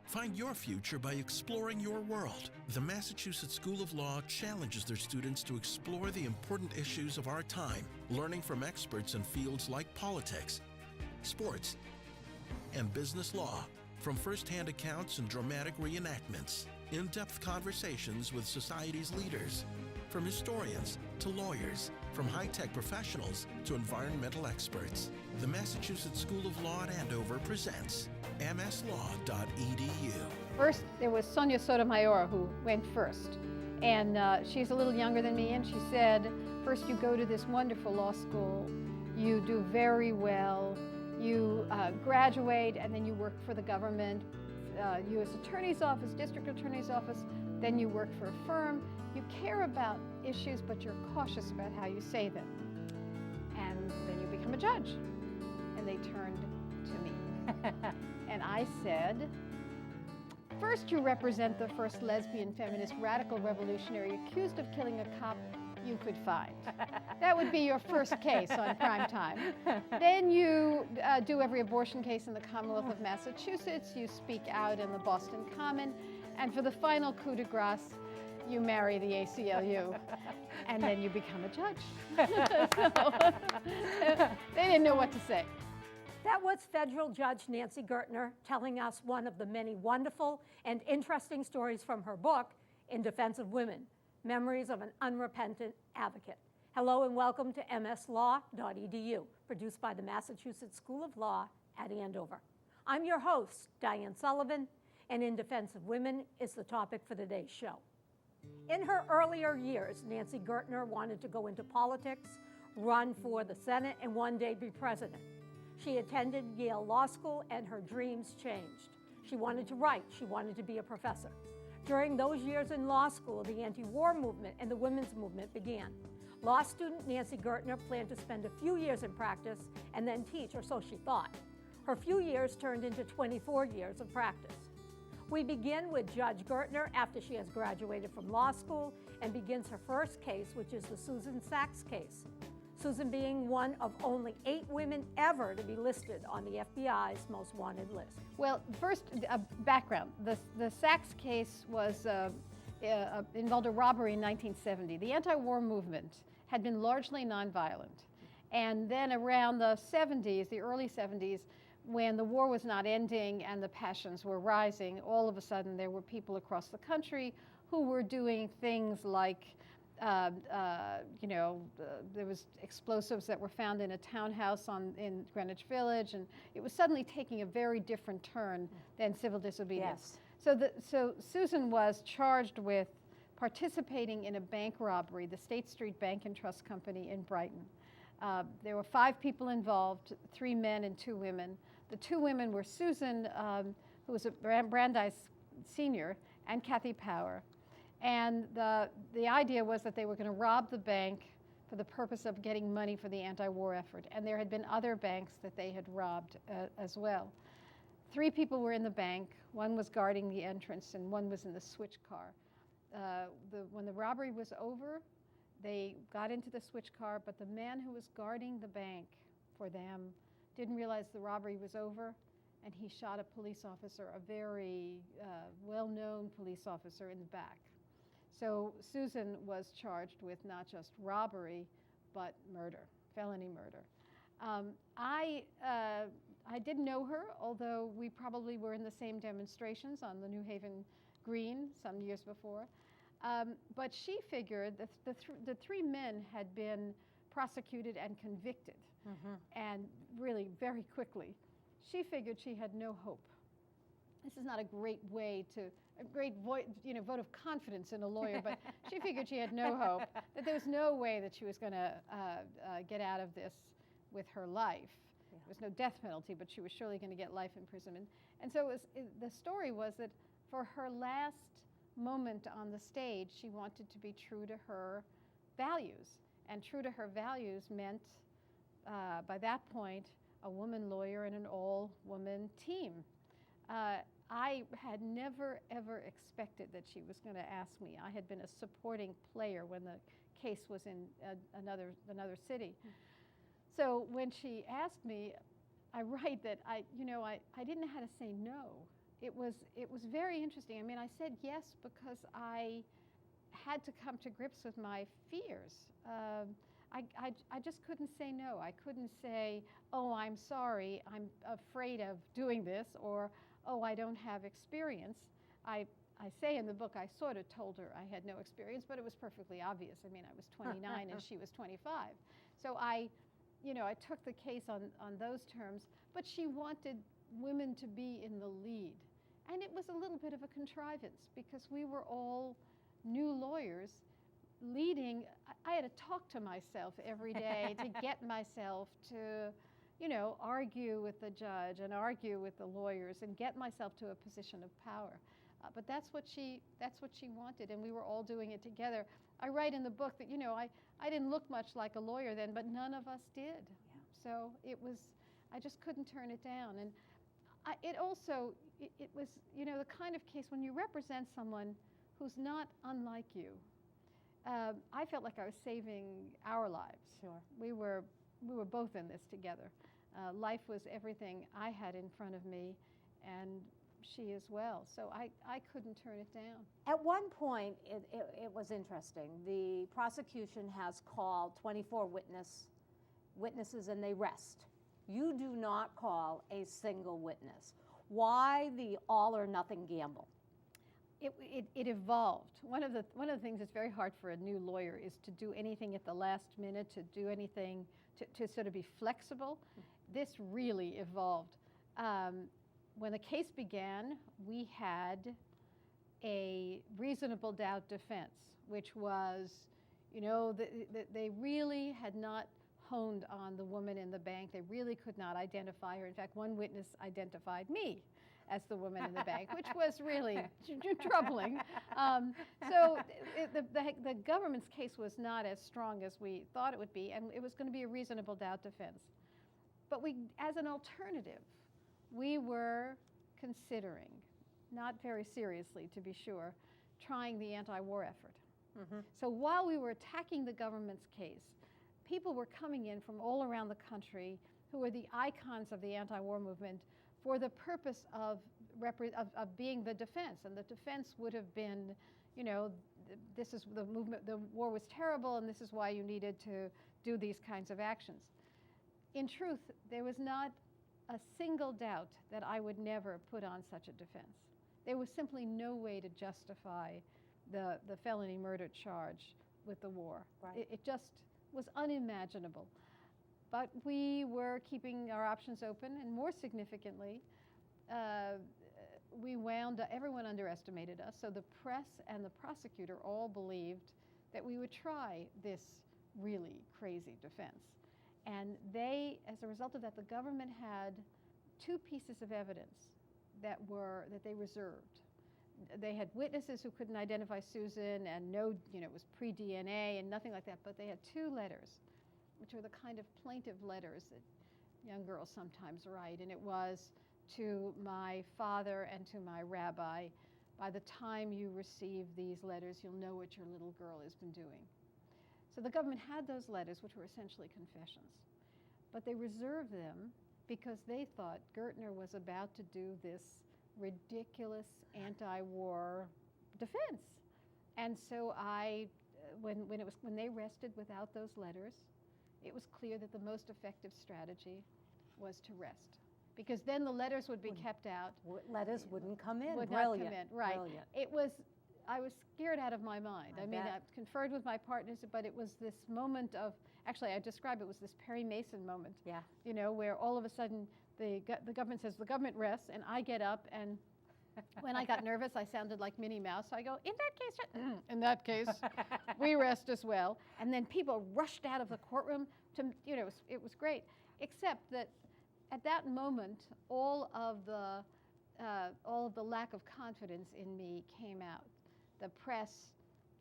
Find your future by exploring your world. The Massachusetts School of Law challenges their students to explore the important issues of our time, learning from experts in fields like politics, sports, and business law. From first-hand accounts and dramatic reenactments, in-depth conversations with society's leaders, from historians to lawyers, from high-tech professionals to environmental experts. The Massachusetts School of Law at Andover presents MSLAW.edu. First, there was Sonia Sotomayor who went first. And she's a little younger than me, and she said, first you go to this wonderful law school, you do very well, you graduate, and then you work for the government, U.S. Attorney's Office, District Attorney's Office, then you work for a firm. You care about issues, but you're cautious about how you say them. And then you become a judge. And they turned to me. And I said, first you represent the first lesbian, feminist, radical revolutionary accused of killing a cop you could find. That would be your first case on prime time. Then you do every abortion case in the Commonwealth of Massachusetts. You speak out in the Boston Common. And for the final coup de grace, you marry the ACLU, and then you become a judge. So, they didn't know what to say. That was federal judge Nancy Gertner telling us one of the many wonderful and interesting stories from her book, In Defense of Women, Memories of an Unrepentant Advocate. Hello and welcome to MSLAW.edu, produced by the Massachusetts School of Law at Andover. I'm your host, Diane Sullivan, and In Defense of Women is the topic for today's show. In her earlier years, Nancy Gertner wanted to go into politics, run for the Senate, and one day be president. She attended Yale Law School, and her dreams changed. She wanted to write. She wanted to be a professor. During those years in law school, the anti-war movement and the women's movement began. Law student Nancy Gertner planned to spend a few years in practice and then teach, or so she thought. Her few years turned into 24 years of practice. We begin with Judge Gertner after she has graduated from law school and begins her first case, which is the Susan Sachs case. Susan being one of only 8 women ever to be listed on the FBI's most wanted list. Well, first, background. The Sachs case was involved a robbery in 1970. The anti-war movement had been largely nonviolent. And then around the 70s, the early 70s, when the war was not ending and the passions were rising, all of a sudden there were people across the country who were doing things like, there was explosives that were found in a townhouse in Greenwich Village, and it was suddenly taking a very different turn than civil disobedience. Yes. So Susan was charged with participating in a bank robbery, the State Street Bank and Trust Company in Brighton. There were 5 people involved, 3 men and 2 women. The 2 women were Susan, who was a Brandeis senior, and Kathy Power. And the idea was that they were going to rob the bank for the purpose of getting money for the anti-war effort. And there had been other banks that they had robbed as well. 3 people were in the bank. 1 was guarding the entrance, and 1 was in the switch car. When the robbery was over, they got into the switch car, but the man who was guarding the bank for them didn't realize the robbery was over, and he shot a police officer, a very well-known police officer, in the back. So Susan was charged with not just robbery, but murder, felony murder. I didn't know her, although we probably were in the same demonstrations on the New Haven Green some years before. But she figured that the 3 men had been prosecuted and convicted, and really very quickly. She figured she had no hope. This is not a great way to, a great vote of confidence in a lawyer, but she figured she had no hope, that there was no way that she was going to get out of this with her life. Yeah. There was no death penalty, but she was surely going to get life imprisonment. And so the story was that for her last moment on the stage, she wanted to be true to her values. And true to her values meant, by that point, a woman lawyer and an all-woman team. I had never, ever expected that she was going to ask me. I had been a supporting player when the case was in another city. So when she asked me, I write that I didn't know how to say no. it was very interesting. I mean, I said yes because I had to come to grips with my fears. I just couldn't say no. I couldn't say, oh, I'm sorry, I'm afraid of doing this, or, oh, I don't have experience. I say in the book, I sort of told her I had no experience, but it was perfectly obvious. I mean, I was 29 and she was 25. So I took the case on those terms, but she wanted women to be in the lead. And it was a little bit of a contrivance because we were all new lawyers leading. I had to talk to myself every day to get myself to, argue with the judge and argue with the lawyers and get myself to a position of power. But that's what she wanted, and we were all doing it together. I write in the book that, I didn't look much like a lawyer then, but none of us did. Yeah. So I just couldn't turn it down. And it was, the kind of case when you represent someone who's not unlike you. I felt like I was saving our lives. Sure. We were both in this together. Life was everything I had in front of me, and she as well. So I couldn't turn it down. At one point, it was interesting. The prosecution has called 24 witnesses and they rest. You do not call a single witness. Why the all or nothing gamble? It evolved. One of the things that's very hard for a new lawyer is to do anything at the last minute, to do anything, to sort of be flexible. This really evolved. When the case began, we had a reasonable doubt defense, which was, they really had not honed on the woman in the bank. They really could not identify her. In fact, one witness identified me as the woman in the bank, which was really troubling. So the government's case was not as strong as we thought it would be, and it was going to be a reasonable doubt defense. But as an alternative, we were considering, not very seriously to be sure, trying the anti-war effort. Mm-hmm. So while we were attacking the government's case, people were coming in from all around the country who were the icons of the anti-war movement for the purpose of being the defense. And the defense would have been, this is the movement, the war was terrible, and this is why you needed to do these kinds of actions. In truth, there was not a single doubt that I would never put on such a defense. There was simply no way to justify the felony murder charge with the war. Right. It just was unimaginable. But we were keeping our options open, and more significantly, everyone underestimated us. So the press and the prosecutor all believed that we would try this really crazy defense. And as a result of that, the government had two pieces of evidence that they reserved. They had witnesses who couldn't identify Susan, and it was pre-DNA and nothing like that, but they had two letters, which are the kind of plaintive letters that young girls sometimes write. And it was to my father and to my rabbi, by the time you receive these letters, you'll know what your little girl has been doing. So the government had those letters, which were essentially confessions. But they reserved them because they thought Gertner was about to do this ridiculous anti-war defense. And so when they rested without those letters, it was clear that the most effective strategy was to rest. Because then the letters would be kept out. Letters wouldn't come in. Would Brilliant. not come in, right. Brilliant. I was scared out of my mind. I mean, I conferred with my partners, but it was this moment of, actually I describe it was this Perry Mason moment. Yeah. Where all of a sudden the government says, the government rests, and I get up, and when I got nervous, I sounded like Minnie Mouse. So I go, in that case, we rest as well. And then people rushed out of the courtroom to, it was great. Except that at that moment, all of the lack of confidence in me came out. The press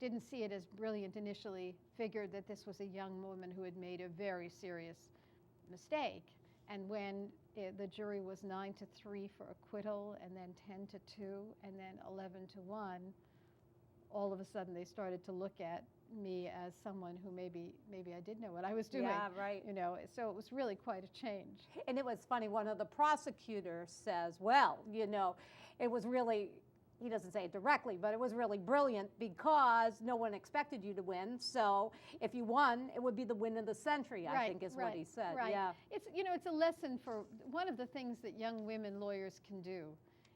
didn't see it as brilliant initially, figured that this was a young woman who had made a very serious mistake. And when the jury was 9-3 for acquittal, and then 10-2, and then 11-1, all of a sudden they started to look at me as someone who maybe I did know what I was doing. Yeah, right. You know, so it was really quite a change. And it was funny, one of the prosecutors says, well, you know, it was really, he doesn't say it directly, but it was really brilliant because no one expected you to win. So if you won, it would be the win of the century, I think is what he said. Right. Yeah. It's, you know, it's a lesson for one of the things that young women lawyers can do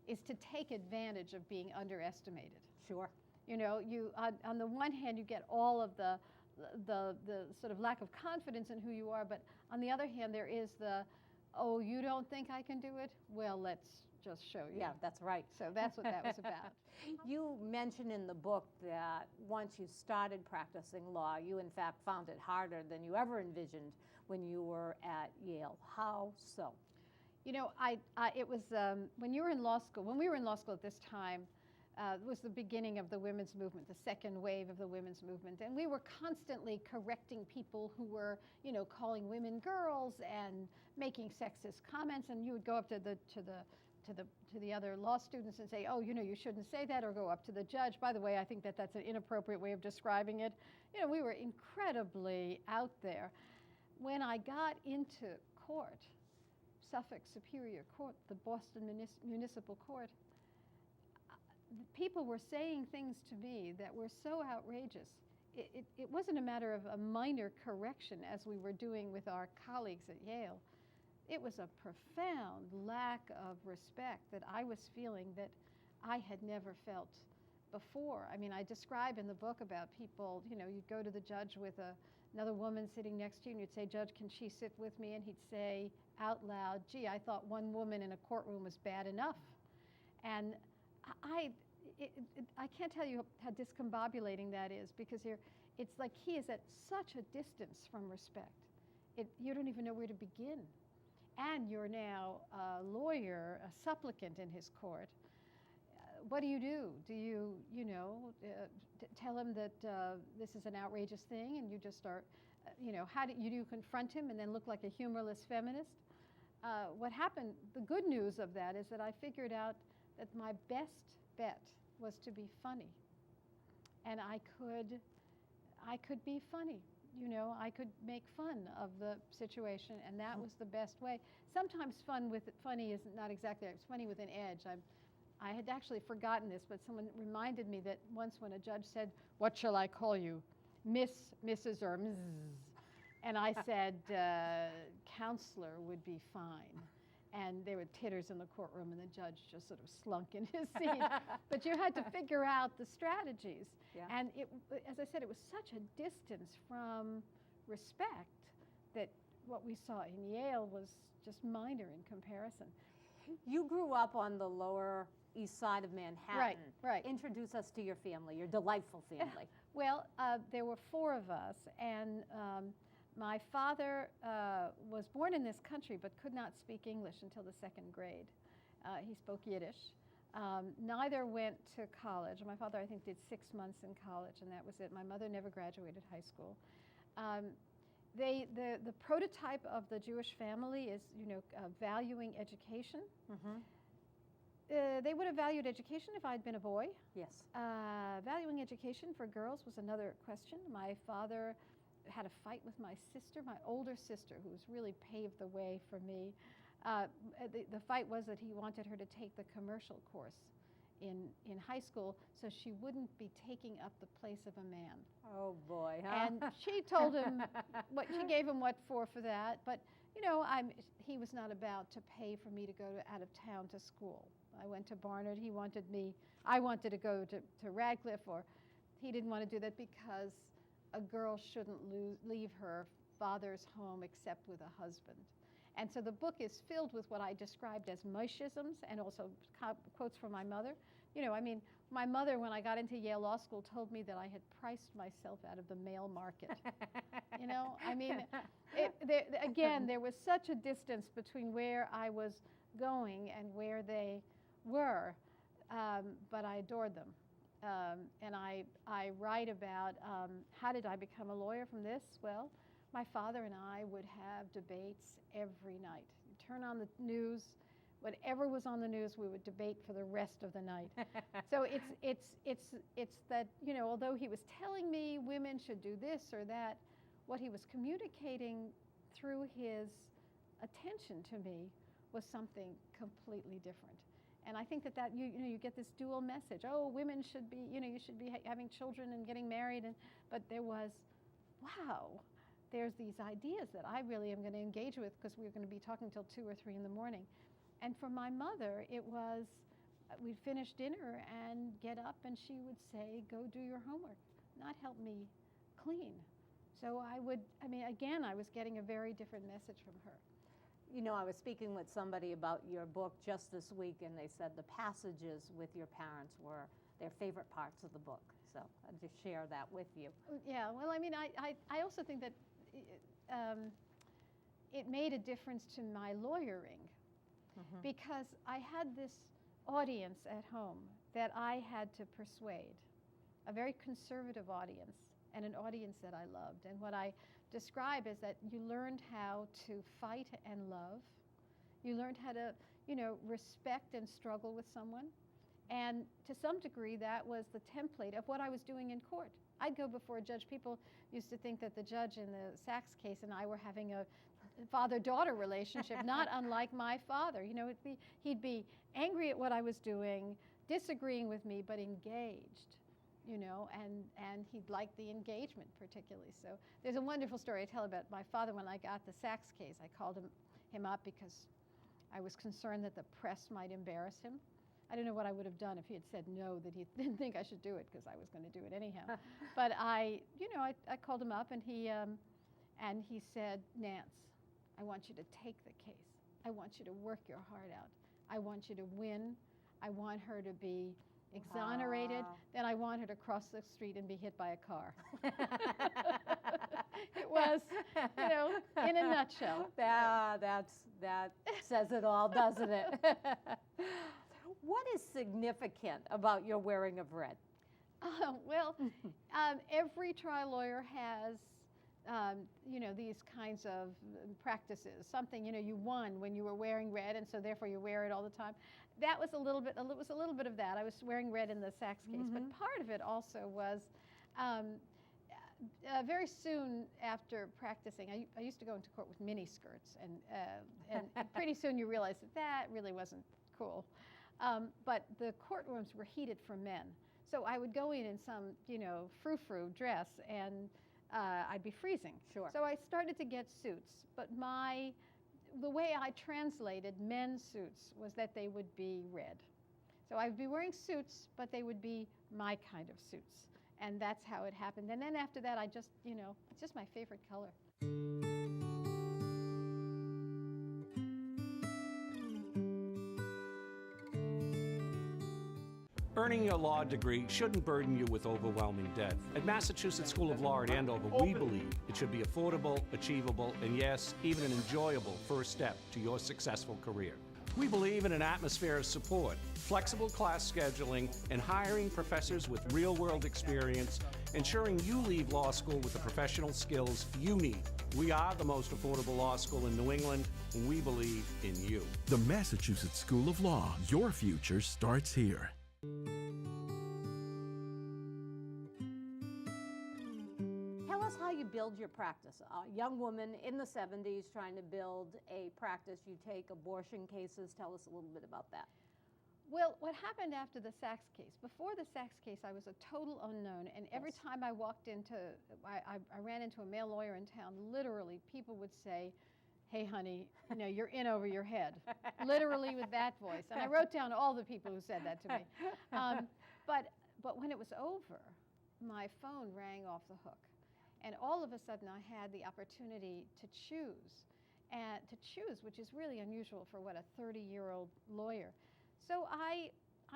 is to take advantage of being underestimated. Sure. You know, you on the one hand, you get all of the sort of lack of confidence in who you are, but on the other hand, there is the, oh, you don't think I can do it? Well, let's just show you. Yeah, that's right. So that's what that was about. You mention in the book that once you started practicing law, you in fact found it harder than you ever envisioned when you were at Yale. How so? You know, it was when you were in law school, when we were in law school at this time, it was the beginning of the women's movement, the second wave of the women's movement, and we were constantly correcting people who were, you know, calling women girls and making sexist comments. And you would go up to the other law students and say, oh, you know, you shouldn't say that, or go up to the judge. By the way, I think that that's an inappropriate way of describing it. You know, we were incredibly out there. When I got into court, Suffolk Superior Court, the Boston Municipal Court, people were saying things to me that were so outrageous. It wasn't a matter of a minor correction as we were doing with our colleagues at Yale. It was a profound lack of respect that I was feeling that I had never felt before. I mean, I describe in the book about people, you know, you'd go to the judge with another woman sitting next to you and you'd say, Judge, can she sit with me? And he'd say out loud, gee, I thought one woman in a courtroom was bad enough. And I can't tell you how discombobulating that is, because it's like he is at such a distance from respect. You don't even know where to begin. And you're now a lawyer, a supplicant in his court. What do? Do you, you know, tell him that this is an outrageous thing, and you just start, you know, how do you confront him and then look like a humorless feminist? What happened, the good news of that is that I figured out that my best bet was to be funny. And I could be funny. You know, I could make fun of the situation, and that was the best way. Sometimes funny is not exactly, it's funny with an edge. I had actually forgotten this, but someone reminded me that once when a judge said, what shall I call you? Miss, Mrs., or Ms. And I said, counselor would be fine. And there were titters in the courtroom, and the judge just sort of slunk in his seat. But you had to figure out the strategies. Yeah. And as I said, it was such a distance from respect that what we saw in Yale was just minor in comparison. You grew up on the Lower East Side of Manhattan. Right. Introduce us to your family, your delightful family. Well, there were 4 of us, and my father was born in this country but could not speak English until the 2nd grade. He spoke Yiddish. Neither went to college. My father, I think, did 6 months in college, and that was it. My mother never graduated high school. The prototype of the Jewish family is, you know, valuing education. Mm-hmm. They would have valued education if I had been a boy. Yes. Valuing education for girls was another question. My father had a fight with my sister, my older sister, who's really paved the way for me. The fight was that he wanted her to take the commercial course in high school so she wouldn't be taking up the place of a man. Oh boy, huh? And she told him, she gave him what for that, but you know, he was not about to pay for me to go out of town to school. I went to Barnard, I wanted to go to Radcliffe, or he didn't want to do that because a girl shouldn't leave her father's home except with a husband. And so the book is filled with what I described as Mosheisms, and also quotes from my mother. You know, I mean, my mother, when I got into Yale Law School, told me that I had priced myself out of the male market. You know, I mean, there was such a distance between where I was going and where they were, but I adored them. And I write about how did I become a lawyer from this? Well, my father and I would have debates every night. You turn on the news, Whatever was on the news, we would debate for the rest of the night. So it's that, you know, although he was telling me women should do this or that, what he was communicating through his attention to me was something completely different. And I think that you know, you get this dual message. Oh, women should be, you know, you should be having children and getting married. But there was, wow, there's these ideas that I really am going to engage with, because we were going to be talking till 2 or 3 in the morning. And for my mother, it was, we'd finish dinner and get up and she would say, go do your homework, not help me clean. So I mean, again, I was getting a very different message from her. You know, I was speaking with somebody about your book just this week, and they said the passages with your parents were their favorite parts of the book. So I'll just share that with you. Yeah, well, I mean, I also think that it made a difference to my lawyering, because I had this audience at home that I had to persuade, a very conservative audience, and an audience that I loved. And what I describe is that you learned how to fight and love. You learned how to, you know, respect and struggle with someone. And to some degree, that was the template of what I was doing in court. I'd go before a judge. People used to think that the judge in the Sachs case and I were having a father-daughter relationship, not unlike my father. You know, he'd be angry at what I was doing, disagreeing with me, but engaged, you know, and he'd like the engagement particularly. So there's a wonderful story I tell about my father when I got the Sachs case. I called him up because I was concerned that the press might embarrass him. I don't know what I would have done if he had said no, that he didn't think I should do it, because I was going to do it anyhow. But I called him up, and he said, Nance, I want you to take the case. I want you to work your heart out. I want you to win. I want her to be exonerated. Then I want her to cross the street and be hit by a car. It was, you know, in a nutshell. That says it all, doesn't it? What is significant about your wearing of red? Well, every trial lawyer has, you know, these kinds of practices. Something, you know, you won when you were wearing red, and so therefore you wear it all the time. That was a little bit of that. I was wearing red in the Sachs case, but part of it also was very soon after practicing. I used to go into court with mini skirts, and pretty soon you realize that really wasn't cool. But the courtrooms were heated for men. So I would go in some, you know, frou-frou dress, and I'd be freezing. Sure. So I started to get suits. But the way I translated men's suits was that they would be red. So I'd be wearing suits, but they would be my kind of suits. And that's how it happened. And then after that, I just, you know, it's just my favorite color. Earning your law degree shouldn't burden you with overwhelming debt. At Massachusetts School of Law at Andover, we believe it should be affordable, achievable, and yes, even an enjoyable first step to your successful career. We believe in an atmosphere of support, flexible class scheduling, and hiring professors with real-world experience, ensuring you leave law school with the professional skills you need. We are the most affordable law school in New England, and we believe in you. The Massachusetts School of Law. Your future starts here. Tell us how you build your practice. A young woman in the 70s trying to build a practice. You take abortion cases. Tell us a little bit about that. Well, what happened after the Sachs case? Before the Sachs case, I was a total unknown, and every time I walked into, I ran into a male lawyer in town, literally people would say, hey, honey, you know, you're in over your head, literally with that voice. And I wrote down all the people who said that to me. But when it was over, my phone rang off the hook. And all of a sudden, I had the opportunity to choose, which is really unusual for, what, a 30-year-old lawyer. So I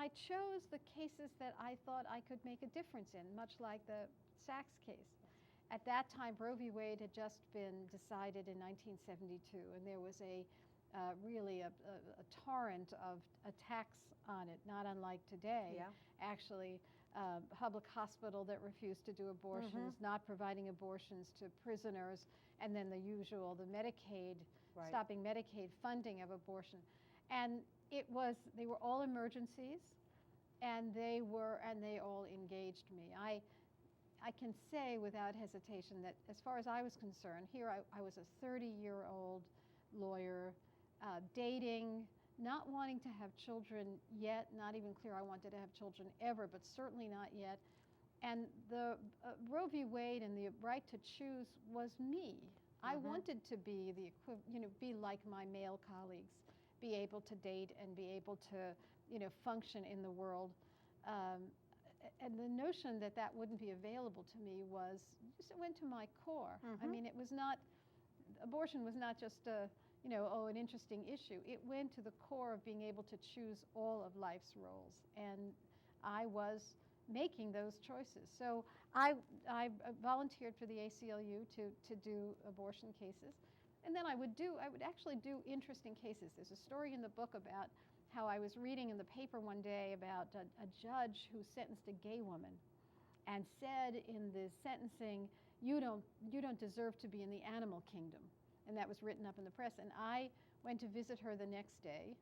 chose the cases that I thought I could make a difference in, much like the Sachs case. At that time, Roe v. Wade had just been decided in 1972, and there was really a torrent of attacks on it, not unlike today. Yeah. Actually, public hospital that refused to do abortions, not providing abortions to prisoners, and then the Medicaid, right. Stopping Medicaid funding of abortion. And they were all emergencies, and they all engaged me. I can say without hesitation that as far as I was concerned, here I was a 30-year-old lawyer, dating, not wanting to have children yet, not even clear I wanted to have children ever, but certainly not yet. And the Roe v. Wade and the right to choose was me. I wanted to be be like my male colleagues, be able to date and be able to, function in the world. And the notion that that wouldn't be available to me just went to my core. I mean, abortion was not just an interesting issue. It went to the core of being able to choose all of life's roles. And I was making those choices. So I volunteered for the ACLU to do abortion cases. And then I would actually do interesting cases. There's a story in the book about how I was reading in the paper one day about a judge who sentenced a gay woman and said in the sentencing, you don't deserve to be in the animal kingdom. And that was written up in the press. And I went to visit her the next day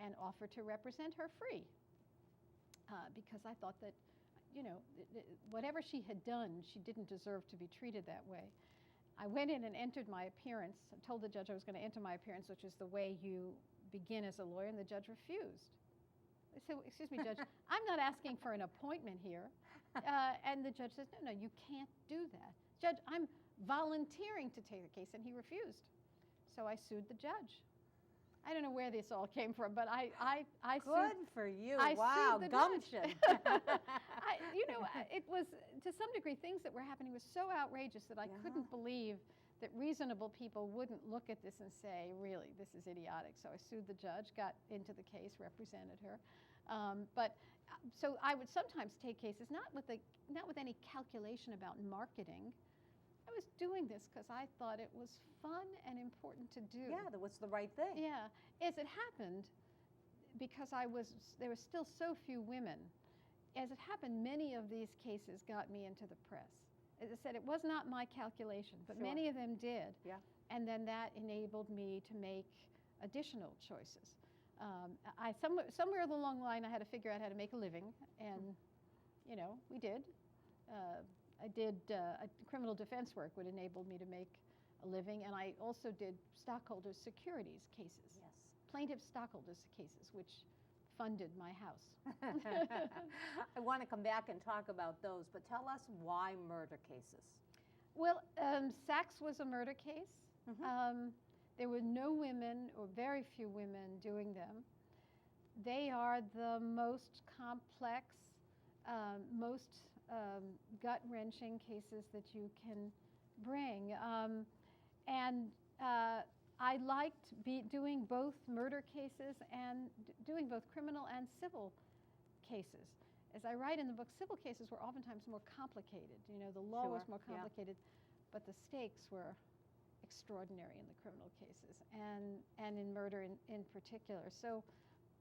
and offered to represent her free because I thought that, whatever she had done, she didn't deserve to be treated that way. I went in and entered my appearance. I told the judge I was going to enter my appearance, which is the way you begin as a lawyer, and the judge refused. I said, excuse me, Judge, I'm not asking for an appointment here. And the judge says, no, you can't do that. Judge, I'm volunteering to take the case, and he refused. So I sued the judge. I don't know where this all came from, but I Good sued. for you. I Wow, sued the gumption. It was, to some degree, things that were happening was so outrageous that I couldn't believe that reasonable people wouldn't look at this and say, really, this is idiotic. So I sued the judge, got into the case, represented her. So I would sometimes take cases, not with any calculation about marketing. I was doing this because I thought it was fun and important to do. Yeah, that was the right thing. Yeah. As it happened, because there were still so few women, as it happened, many of these cases got me into the press. As I said, it was not my calculation, but many of them did. Yeah. And then that enabled me to make additional choices. Somewhere along the line, I had to figure out how to make a living, and we did. I did criminal defense work, would enable me to make a living, and I also did stockholders' securities cases. Yes. Plaintiff stockholders cases, which funded my house. I want to come back and talk about those, but tell us why murder cases. Well, Sachs was a murder case. There were no women, or very few women, doing them. They are the most complex, most gut-wrenching cases that you can bring. I liked doing both murder cases and doing both criminal and civil cases. As I write in the book, civil cases were oftentimes more complicated. The law was more complicated, but the stakes were extraordinary in the criminal cases and in murder in particular. So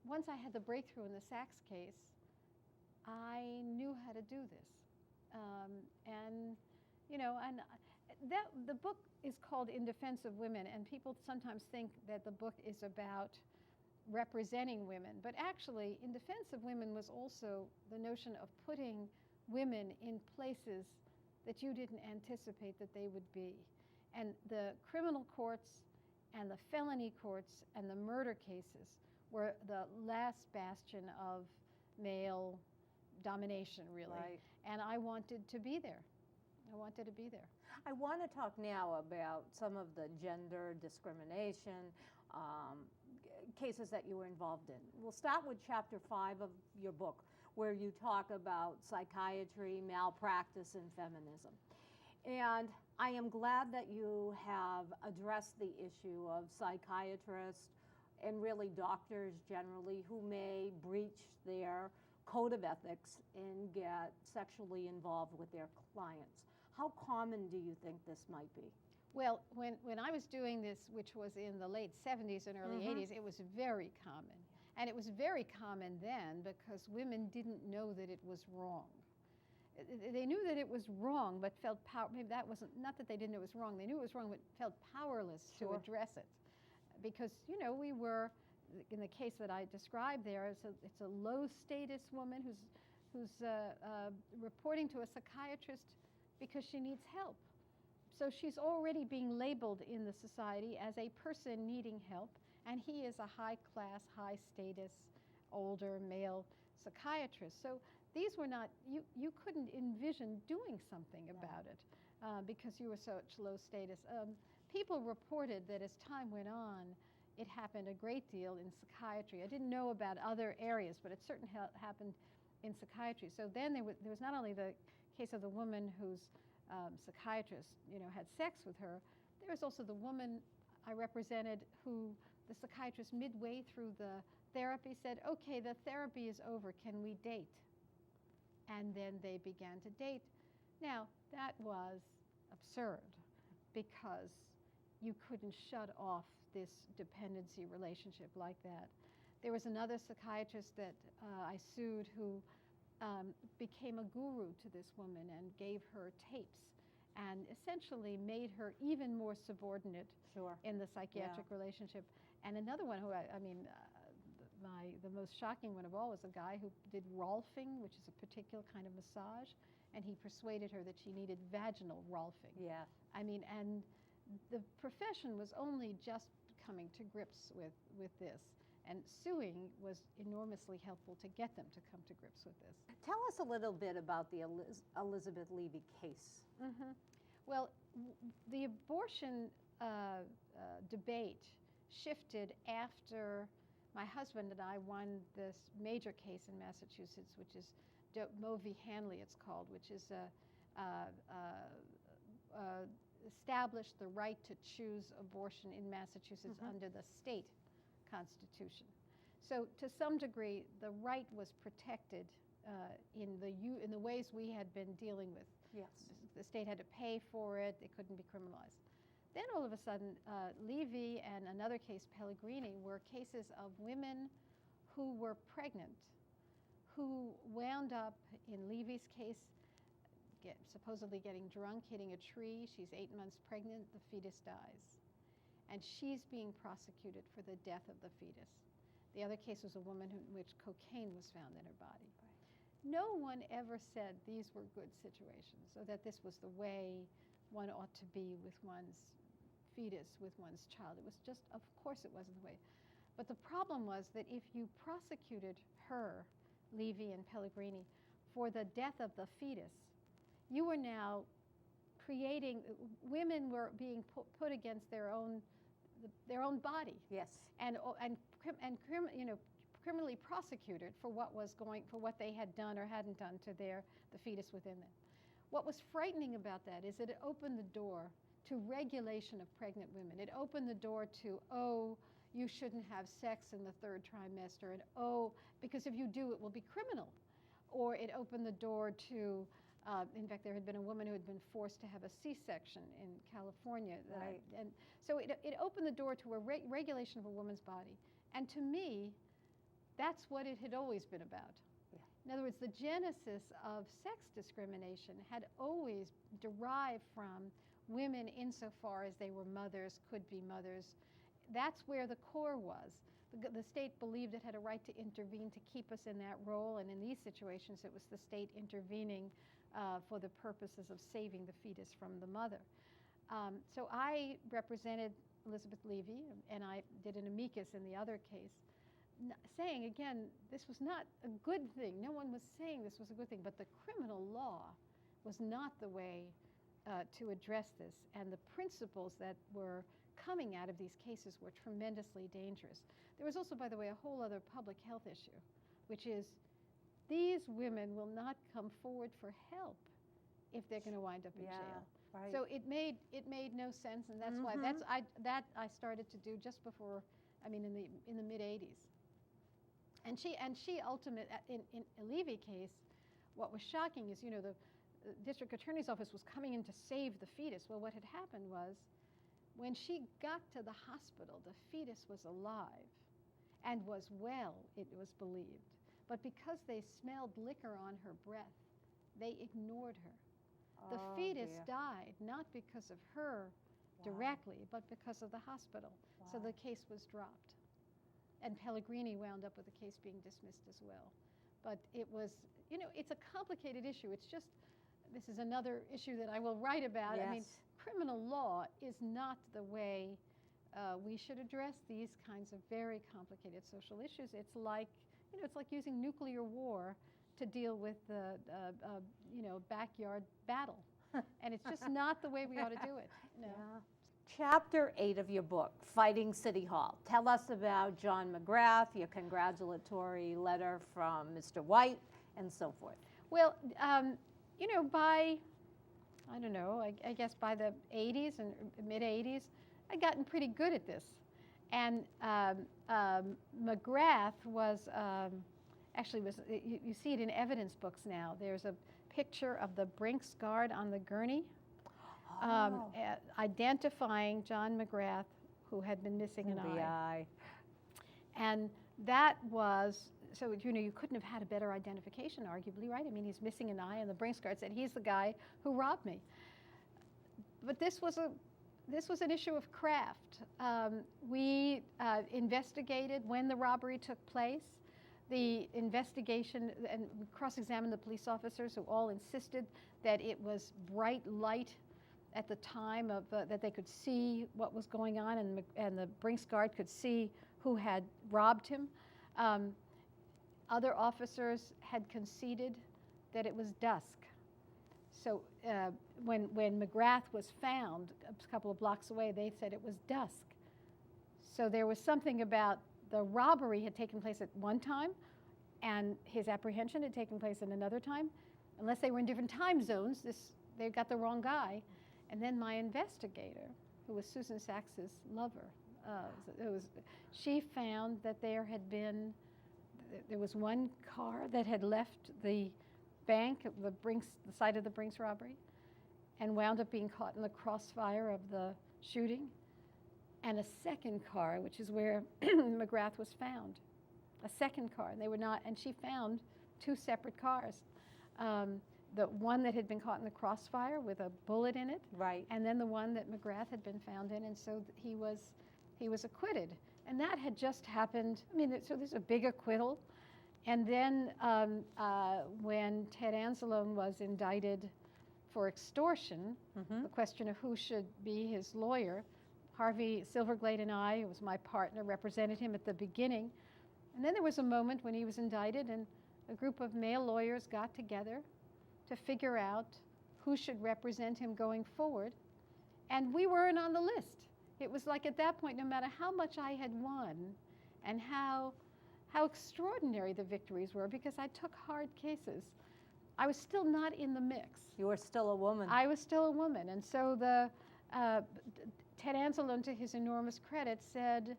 once I had the breakthrough in the Sachs case, I knew how to do this. The book is called In Defense of Women, and people sometimes think that the book is about representing women, but actually In Defense of Women was also the notion of putting women in places that you didn't anticipate that they would be. And the criminal courts and the felony courts and the murder cases were the last bastion of male domination, really. Right. And I wanted to be there. I wanted to be there. I want to talk now about some of the gender discrimination cases that you were involved in. We'll start with chapter 5 of your book, where you talk about psychiatry, malpractice, and feminism. And I am glad that you have addressed the issue of psychiatrists and really doctors generally who may breach their code of ethics and get sexually involved with their clients. How common do you think this might be? Well, when I was doing this, which was in the late 70s and early 80s, it was very common. And it was very common then because women didn't know that it was wrong. They knew that it was wrong, but felt maybe that wasn't, not that they didn't know it was wrong, they knew it was wrong, but felt powerless to address it. Because, we were in the case that I described there, it's a low-status woman who's reporting to a psychiatrist because she needs help. So she's already being labeled in the society as a person needing help, and he is a high-class, high-status, older male psychiatrist. So these were not, you couldn't envision doing something about it because you were such low status. People reported that as time went on, it happened a great deal in psychiatry. I didn't know about other areas, but it certainly happened in psychiatry. So then there was not only the case of the woman whose psychiatrist, had sex with her. There was also the woman I represented who the psychiatrist midway through the therapy said, okay, the therapy is over, can we date? And then they began to date. Now, that was absurd because you couldn't shut off this dependency relationship like that. There was another psychiatrist that I sued who became a guru to this woman and gave her tapes and essentially made her even more subordinate in the psychiatric relationship. And another one who, the most shocking one of all was a guy who did Rolfing, which is a particular kind of massage, and he persuaded her that she needed vaginal Rolfing. Yeah. And the profession was only just coming to grips with this. And suing was enormously helpful to get them to come to grips with this. Tell us a little bit about the Elizabeth Levy case. Mm-hmm. Well, the abortion debate shifted after my husband and I won this major case in Massachusetts, which is Moe v. Hanley, it's called, which is established the right to choose abortion in Massachusetts under the state constitution. So to some degree, the right was protected in the ways we had been dealing with. Yes. The state had to pay for it. It couldn't be criminalized. Then all of a sudden, Levy and another case, Pellegrini, were cases of women who were pregnant, who wound up, in Levy's case, supposedly getting drunk, hitting a tree. She's 8 months pregnant. The fetus dies. And she's being prosecuted for the death of the fetus. The other case was a woman in which cocaine was found in her body. Right. No one ever said these were good situations, or that this was the way one ought to be with one's fetus, with one's child. It was just, of course it wasn't the way. But the problem was that if you prosecuted her, Levy and Pellegrini, for the death of the fetus, you were now creating, women were being put against their own body. Yes. And criminally prosecuted for what they had done or hadn't done to the fetus within them. What was frightening about that is that it opened the door to regulation of pregnant women. It opened the door to, oh, you shouldn't have sex in the 3rd trimester, and oh, because if you do, it will be criminal. Or it opened the door to, in fact, there had been a woman who had been forced to have a C-section in California. Right. And so it opened the door to a regulation of a woman's body. And to me, that's what it had always been about. Yeah. In other words, the genesis of sex discrimination had always derived from women insofar as they were mothers, could be mothers. That's where the core was. The state believed it had a right to intervene to keep us in that role, and in these situations it was the state intervening for the purposes of saving the fetus from the mother. So I represented Elizabeth Levy, and I did an amicus in the other case, saying, again, this was not a good thing. No one was saying this was a good thing, but the criminal law was not the way to address this, and the principles that were coming out of these cases were tremendously dangerous. There was also, by the way, a whole other public health issue, which is these women will not come forward for help if they're going to wind up in jail. Right. So it made no sense, and that's why I started to do just before, in the mid '80s. And she ultimately, in a Levy case, what was shocking is, the district attorney's office was coming in to save the fetus. Well, what had happened was, when she got to the hospital, the fetus was alive and was well, it was believed. But because they smelled liquor on her breath, they ignored her. The fetus died, not because of her directly, but because of the hospital. So the case was dropped. and Pellegrini wound up with the case being dismissed as well. But it was, it's a complicated issue. It's just, this is another issue that I will write about. Yes. I mean, criminal law is not the way we should address these kinds of very complicated social issues. It's like, it's like using nuclear war to deal with the, backyard battle. And it's just not the way we ought to do it. No. Yeah. Chapter 8 of your book, Fighting City Hall. Tell us about John McGrath, your congratulatory letter from Mr. White, and so forth. Well, by, I don't know, I guess by the 80s and mid-80s, I'd gotten pretty good at this. And McGrath was, you see it in evidence books now. There's a picture of the Brinks guard on the gurney, identifying John McGrath, who had been missing an eye. And that was, so you couldn't have had a better identification, arguably, right? I mean, he's missing an eye, and the Brinks guard said, he's the guy who robbed me. But this was an issue of craft. We investigated when the robbery took place. The investigation, and we cross-examined the police officers who all insisted that it was bright light at the time of that they could see what was going on, and the Brinks guard could see who had robbed him. Other officers had conceded that it was dusk. So when McGrath was found a couple of blocks away, they said it was dusk. So there was something about the robbery had taken place at one time, and his apprehension had taken place at another time. Unless they were in different time zones, they got the wrong guy. And then my investigator, who was Susan Sachs's lover, she found that there was one car that had left the bank, the site of the Brinks robbery, and wound up being caught in the crossfire of the shooting, and a second car, which is where McGrath was found, a second car. And she found two separate cars. The one that had been caught in the crossfire with a bullet in it, right, and then the one that McGrath had been found in, and so he was acquitted. And that had just happened. I mean, so there's a big acquittal. And then when Ted Anzalone was indicted for extortion, the question of who should be his lawyer, Harvey Silverglade and I, who was my partner, represented him at the beginning. And then there was a moment when he was indicted, and a group of male lawyers got together to figure out who should represent him going forward. And we weren't on the list. It was like at that point, no matter how much I had won and how extraordinary the victories were, because I took hard cases, I was still not in the mix. You were still a woman. I was still a woman. And so Ted Anzalone, to his enormous credit, said,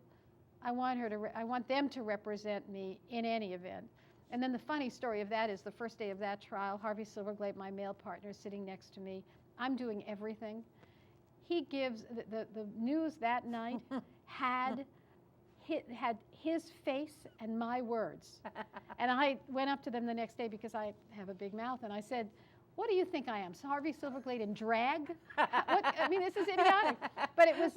I want them to represent me in any event. And then the funny story of that is the first day of that trial, Harvey Silverglade, my male partner, sitting next to me. I'm doing everything. He gives, the news that night had his face and my words. And I went up to them the next day, because I have a big mouth, and I said, what do you think I am, Harvey Silverglade in drag? I mean, this is idiotic. But it was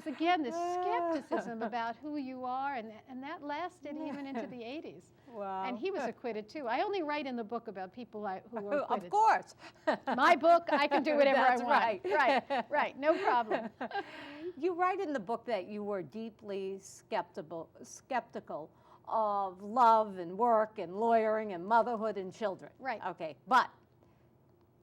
again this skepticism about who you are, and that lasted even into the 80s. Wow. And he was acquitted too. I only write in the book about people who were acquitted. Of course. My book, I can do whatever I want. Right. Right, no problem. You write in the book that you were deeply skeptical of love and work and lawyering and motherhood and children. Right. Okay, but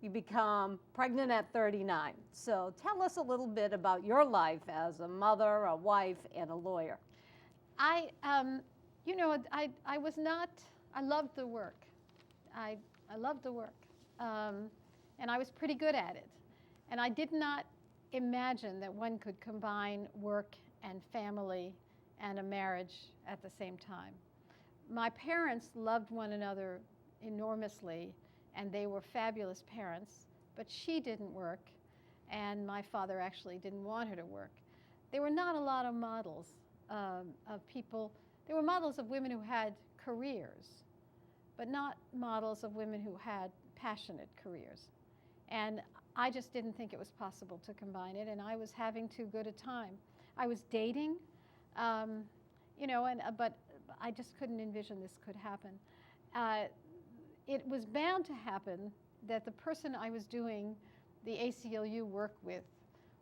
you become pregnant at 39. So tell us a little bit about your life as a mother, a wife, and a lawyer. I loved the work. I loved the work. And I was pretty good at it. And I did not imagine that one could combine work and family and a marriage at the same time. My parents loved one another enormously, and they were fabulous parents, but she didn't work, and my father actually didn't want her to work. There were not a lot of models of people. There were models of women who had careers, but not models of women who had passionate careers. And I just didn't think it was possible to combine it, and I was having too good a time. I was dating. you know, but I just couldn't envision this could happen. It was bound to happen that the person I was doing the ACLU work with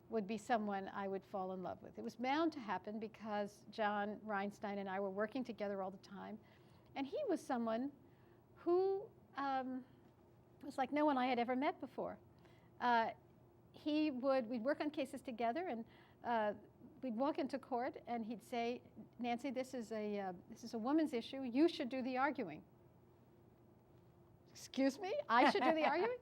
would be someone I would fall in love with. It was bound to happen because John Reinstein and I were working together all the time, and he was someone who was like no one I had ever met before. We'd work on cases together, and we'd walk into court, and he'd say, "Nancy, this is a woman's issue. You should do the arguing." Excuse me? I should do the arguing?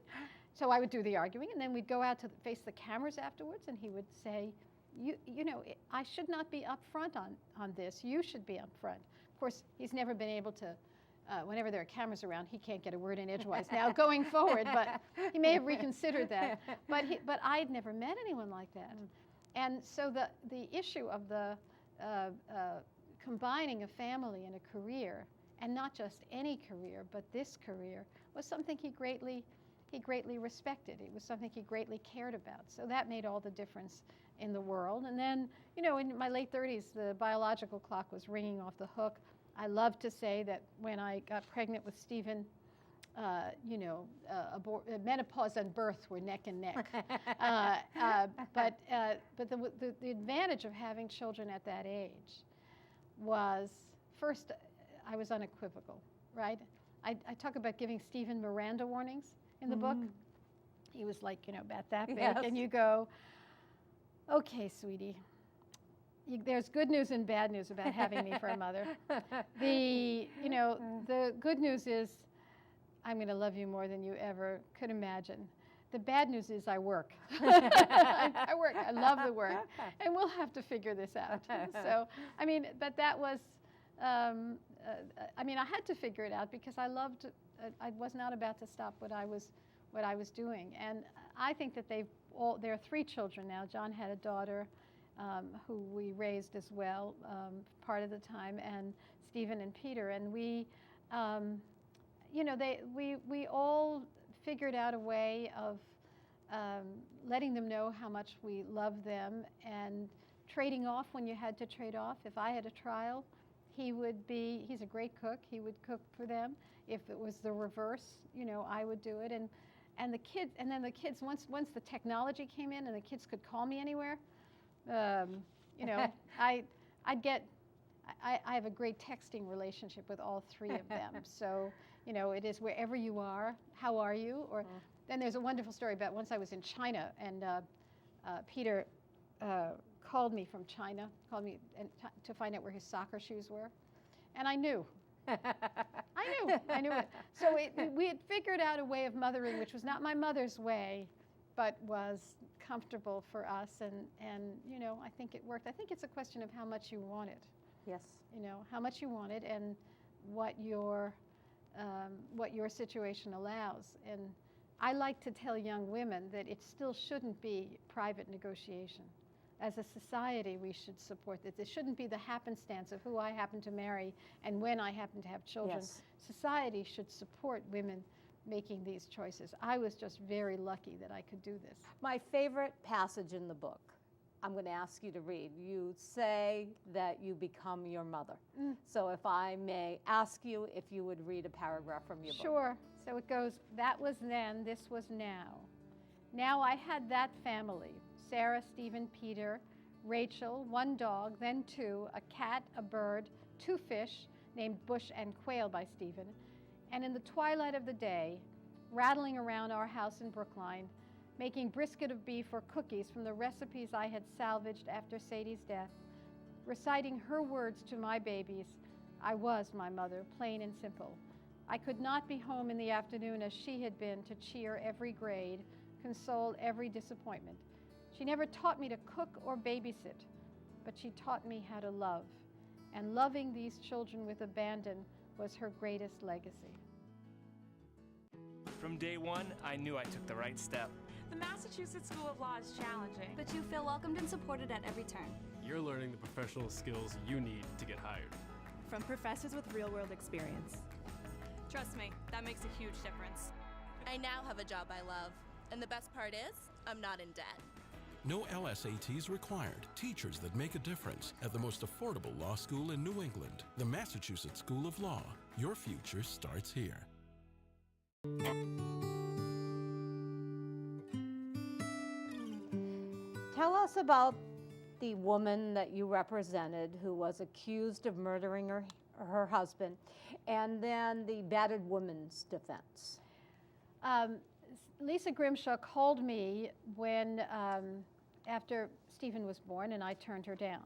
So I would do the arguing, and then we'd go out to face the cameras afterwards, and he would say, you know, I should not be up front on this. You should be up front. Of course, he's never been able to, whenever there are cameras around, he can't get a word in edgewise now going forward, but he may have reconsidered that. But I'd never met anyone like that. And so the issue of the combining a family and a career, and not just any career, but this career, was something he greatly respected. It was something he greatly cared about. So that made all the difference in the world. And then, you know, in my late 30s, the biological clock was ringing off the hook. I love to say that when I got pregnant with Stephen, you know, menopause and birth were neck and neck. But the advantage of having children at that age was, first, I was unequivocal, right? I talk about giving Stephen Miranda warnings in the book. He was like, you know, about that big. Yes. And you go, okay, sweetie, there's good news and bad news about having me for a mother. The good news is I'm going to love you more than you ever could imagine. The bad news is I work. I work. I love the work. And we'll have to figure this out. So, I mean, but that was, I mean, I had to figure it out because I was not about to stop what I was doing. And I think that there are 3 children now. John had a daughter who we raised as well part of the time, and Stephen and Peter. And we, you know, we all figured out a way of letting them know how much we love them and trading off when you had to trade off. If I had a trial, he's a great cook. He would cook for them. If it was the reverse, you know, I would do it. And the kids, and then the kids, once the technology came in and the kids could call me anywhere, you know, I have a great texting relationship with all 3 of them. So, you know, it is wherever you are, how are you? Or then there's a wonderful story about once I was in China, and Peter called me from China, to find out where his soccer shoes were, and I knew. I knew it. So we had figured out a way of mothering, which was not my mother's way, but was comfortable for us, and you know, I think it worked. I think it's a question of how much you want it. Yes. You know, how much you want it and what your situation allows. And I like to tell young women that it still shouldn't be private negotiation. As a society, we should support this. It shouldn't be the happenstance of who I happen to marry and when I happen to have children. Yes. Society should support women making these choices. I was just very lucky that I could do this. My favorite passage in the book, I'm going to ask you to read. You say that you become your mother. So if I may ask you if you would read a paragraph from your book. Sure. So it goes, that was then, this was now. Now I had that family. Sarah, Stephen, Peter, Rachel, 1 dog, then 2, a cat, a bird, 2 fish, named Bush and Quail by Stephen. And in the twilight of the day, rattling around our house in Brookline, making brisket of beef or cookies from the recipes I had salvaged after Sadie's death, reciting her words to my babies, I was my mother, plain and simple. I could not be home in the afternoon as she had been to cheer every grade, console every disappointment. She never taught me to cook or babysit, but she taught me how to love. And loving these children with abandon was her greatest legacy. From day one, I knew I took the right step. The Massachusetts School of Law is challenging, but you feel welcomed and supported at every turn. You're learning the professional skills you need to get hired. From professors with real-world experience. Trust me, that makes a huge difference. I now have a job I love, and the best part is, I'm not in debt. No LSATs required. Teachers that make a difference at the most affordable law school in New England, the Massachusetts School of Law. Your future starts here. Tell us about the woman that you represented who was accused of murdering her husband, and then the battered woman's defense. Lisa Grimshaw called me when, after Stephen was born, and I turned her down.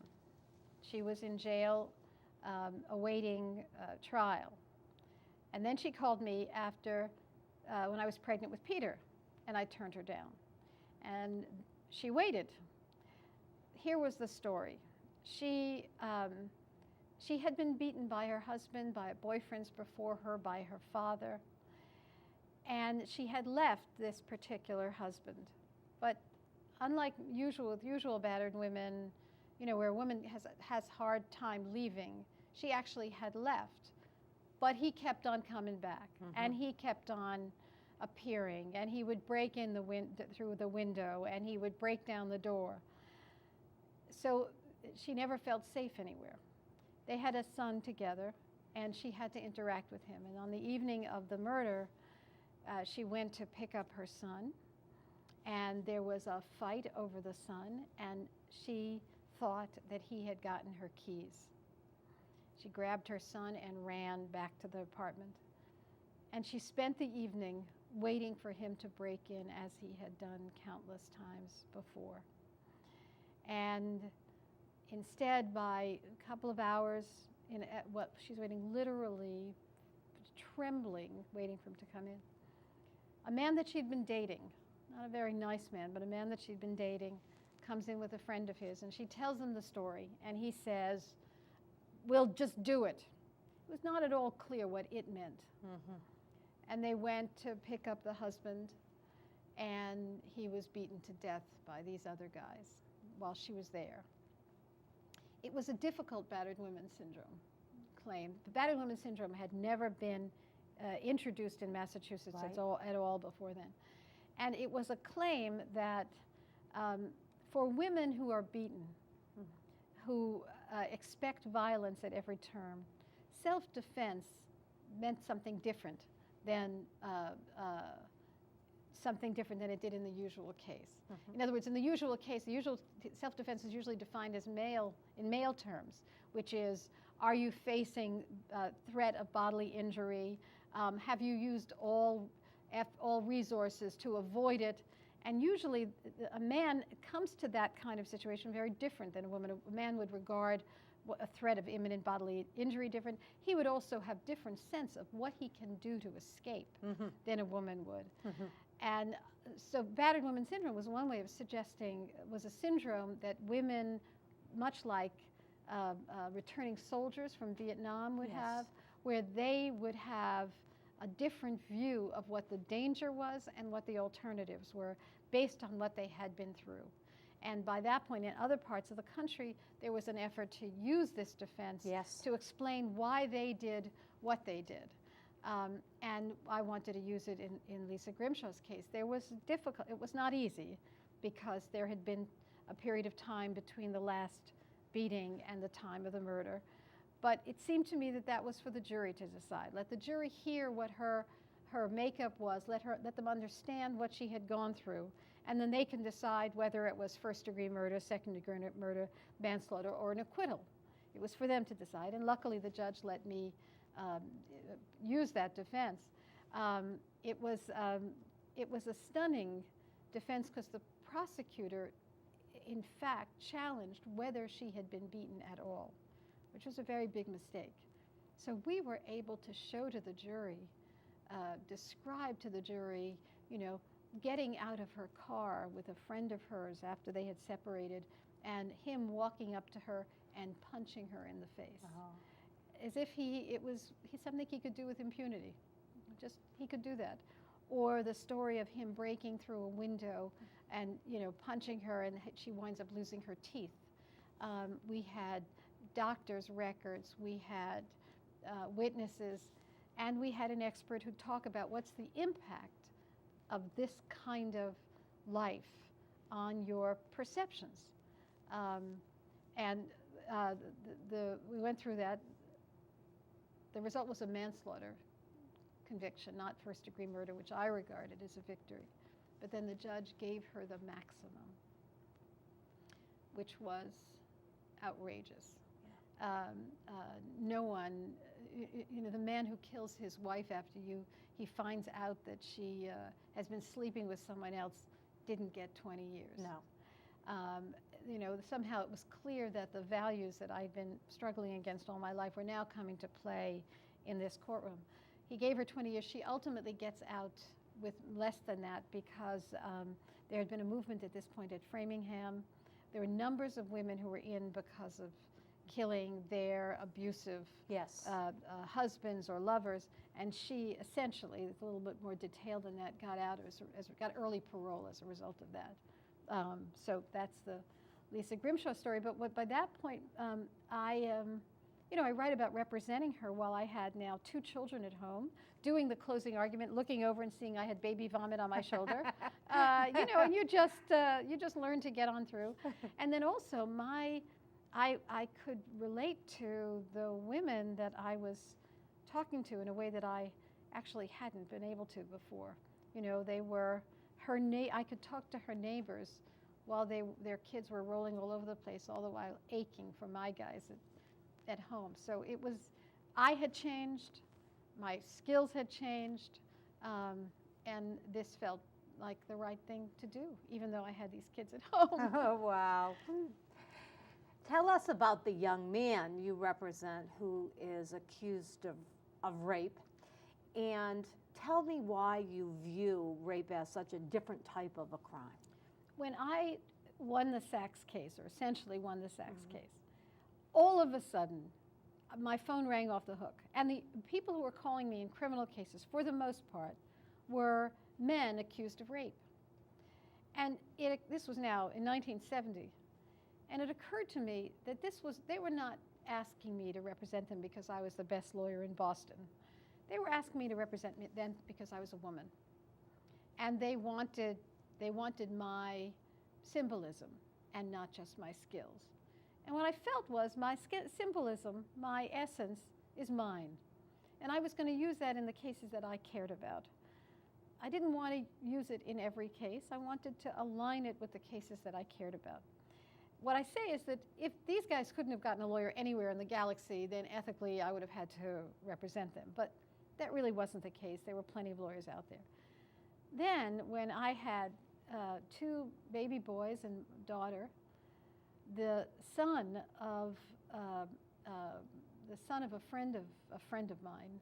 She was in jail awaiting trial. And then she called me after, when I was pregnant with Peter, and I turned her down. And she waited. Here was the story. She had been beaten by her husband, by boyfriends before her, by her father. And she had left this particular husband. But unlike usual battered women, you know, where a woman has hard time leaving, she actually had left. But he kept on coming back, and he kept on appearing, and he would break in through the window, and he would break down the door. So she never felt safe anywhere. They had a son together, and she had to interact with him. And on the evening of the murder, she went to pick up her son, and there was a fight over the son, and she thought that he had gotten her keys. She grabbed her son and ran back to the apartment. And she spent the evening waiting for him to break in, as he had done countless times before. And instead, by a couple of hours, she's waiting, literally trembling, waiting for him to come in. A man that she'd been dating, not a very nice man, but a man that she'd been dating, comes in with a friend of his, and she tells him the story, and he says, "We'll just do it." It was not at all clear what it meant. And they went to pick up the husband, and he was beaten to death by these other guys while she was there. It was a difficult battered women syndrome claim. The battered women syndrome had never been introduced in Massachusetts at all before then. And it was a claim that for women who are beaten, who expect violence at every turn, self-defense meant something different than it did in the usual case. In other words, in the usual case, the usual self-defense is usually defined as in male terms, which is, are you facing threat of bodily injury? Have you used all resources to avoid it? And usually a man comes to that kind of situation very different than a woman. A man would regard a threat of imminent bodily injury different. He would also have different sense of what he can do to escape than a woman would. And so battered women syndrome was one way of suggesting, was a syndrome that women, much like returning soldiers from Vietnam would have, where they would have a different view of what the danger was and what the alternatives were based on what they had been through. And by that point, in other parts of the country, there was an effort to use this defense to explain why they did what they did. And I wanted to use it in Lisa Grimshaw's case. It was not easy, because there had been a period of time between the last beating and the time of the murder. But it seemed to me that that was for the jury to decide. Let the jury hear what her makeup was, let them understand what she had gone through, and then they can decide whether it was first-degree murder, second-degree murder, manslaughter, or an acquittal. It was for them to decide, and luckily the judge let me use that defense. It was a stunning defense, because the prosecutor, in fact, challenged whether she had been beaten at all, which was a very big mistake. So we were able to show to the jury, describe to the jury, getting out of her car with a friend of hers after they had separated, and him walking up to her and punching her in the face. As if he's something he could do with impunity. Just, he could do that. Or the story of him breaking through a window and, punching her, and she winds up losing her teeth. We had doctors' records, we had witnesses, and we had an expert who'd talk about what's the impact of this kind of life on your perceptions. And we went through that. The result was a manslaughter conviction, not first-degree murder, which I regarded as a victory. But then the judge gave her the maximum, which was outrageous. No one, the man who kills his wife after he finds out that she has been sleeping with someone else, didn't get 20 years. No. Somehow it was clear that the values that I'd been struggling against all my life were now coming to play in this courtroom. He gave her 20 years. She ultimately gets out with less than that because there had been a movement at this point at Framingham. There were numbers of women who were in because of killing their abusive husbands or lovers, and she essentially, it's a little bit more detailed than that, got out got early parole as a result of that. So that's the Lisa Grimshaw story. But by that point, I write about representing her while I had now 2 children at home, doing the closing argument, looking over and seeing I had baby vomit on my shoulder. And you just learn to get on through. And then also I could relate to the women that I was talking to in a way that I actually hadn't been able to before. They were I could talk to her neighbors while their kids were rolling all over the place, all the while aching for my guys at home. So I had changed, my skills had changed, and this felt like the right thing to do, even though I had these kids at home. Oh, wow. Tell us about the young man you represent who is accused of rape, and tell me why you view rape as such a different type of a crime. When I won the Sachs case, or essentially won the Sachs case, all of a sudden, my phone rang off the hook. And the people who were calling me in criminal cases, for the most part, were men accused of rape. And this was now in 1970. And it occurred to me that they were not asking me to represent them because I was the best lawyer in Boston. They were asking me to represent them because I was a woman. And they wanted my symbolism and not just my skills. And what I felt was my symbolism, my essence, is mine. And I was going to use that in the cases that I cared about. I didn't want to use it in every case. I wanted to align it with the cases that I cared about. What I say is that if these guys couldn't have gotten a lawyer anywhere in the galaxy, then ethically I would have had to represent them. But that really wasn't the case. There were plenty of lawyers out there. Then, when I had 2 baby boys and daughter, the son of a friend of mine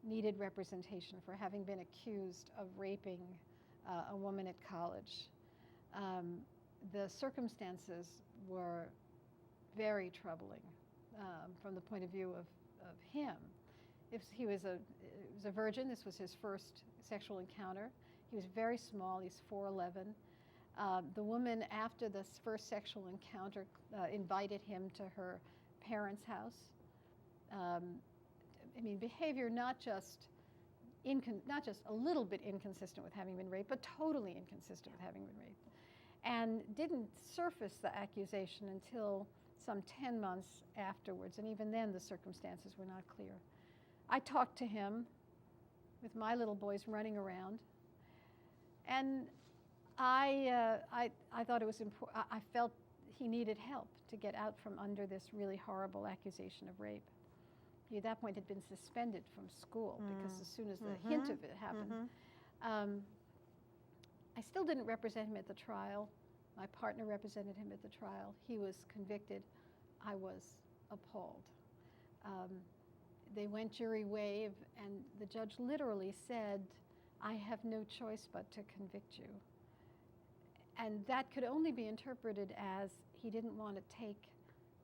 needed representation for having been accused of raping a woman at college. The circumstances were very troubling from the point of view of him. He was a virgin. This was his first sexual encounter. He was very small. He's 4'11". The woman, after this first sexual encounter, invited him to her parents' house. Behavior not just a little bit inconsistent with having been raped, but totally inconsistent with having been raped. And didn't surface the accusation until some 10 months afterwards, and even then the circumstances were not clear. I talked to him with my little boys running around, and I thought it was important. I felt he needed help to get out from under this really horrible accusation of rape. He at that point had been suspended from school because as soon as the hint of it happened. I still didn't represent him at the trial. My partner represented him at the trial. He was convicted. I was appalled. They went jury waive, and the judge literally said, "I have no choice but to convict you." And that could only be interpreted as he didn't want to take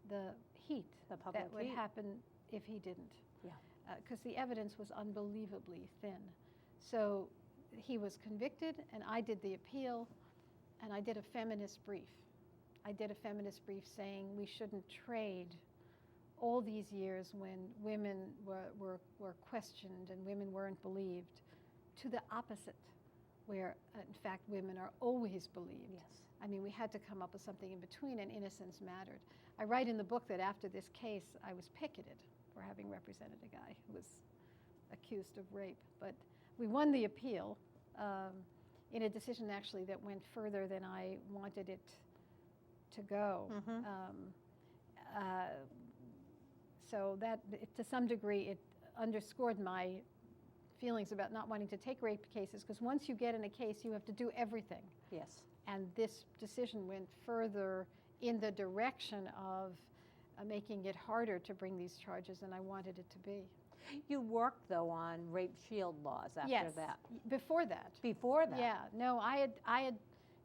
the heat that would happen if he didn't. Yeah. Because the evidence was unbelievably thin. So he was convicted, and I did the appeal, and I did a feminist brief. I did a feminist brief saying we shouldn't trade all these years when women were questioned and women weren't believed to the opposite, where, in fact, women are always believed. Yes. I mean, we had to come up with something in between, and innocence mattered. I write in the book that after this case, I was picketed for having represented a guy who was accused of rape. But we won the appeal in a decision, actually, that went further than I wanted it to go. So that, to some degree, it underscored my feelings about not wanting to take rape cases, because once you get in a case, you have to do everything. Yes. And this decision went further in the direction of making it harder to bring these charges than I wanted it to be. You worked, though, on rape shield laws after that. Before that. Before that? Yeah, no, I had,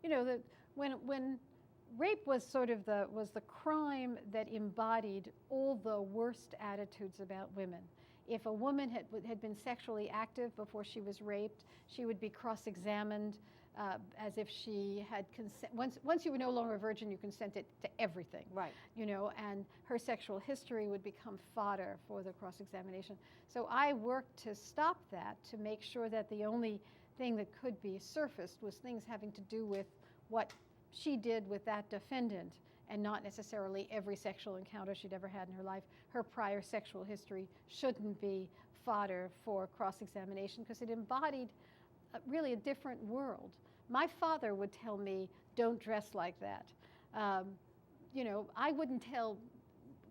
you know, when rape was sort of the crime that embodied all the worst attitudes about women. If a woman had been sexually active before she was raped, she would be cross-examined as if she had consent. Once you were no longer a virgin, you consented to everything. Right. You know, and her sexual history would become fodder for the cross-examination. So I worked to stop that, to make sure that the only thing that could be surfaced was things having to do with what she did with that defendant, and not necessarily every sexual encounter she'd ever had in her life. Her prior sexual history shouldn't be fodder for cross-examination, because it embodied really a different world. My father would tell me, don't dress like that. You know, I wouldn't tell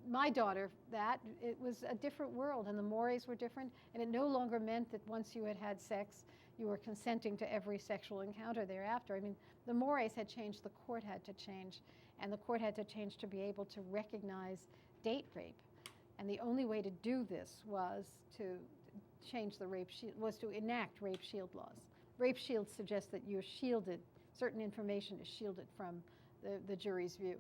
my daughter that. It was a different world, and the mores were different, and it no longer meant that once you had had sex, you were consenting to every sexual encounter thereafter. I mean, the mores had changed, the court had to change, and the court had to change to be able to recognize date rape. And the only way to do this was to change the rape shield, was to enact rape shield laws. Rape shield suggests that you're shielded, certain information is shielded from the jury's view.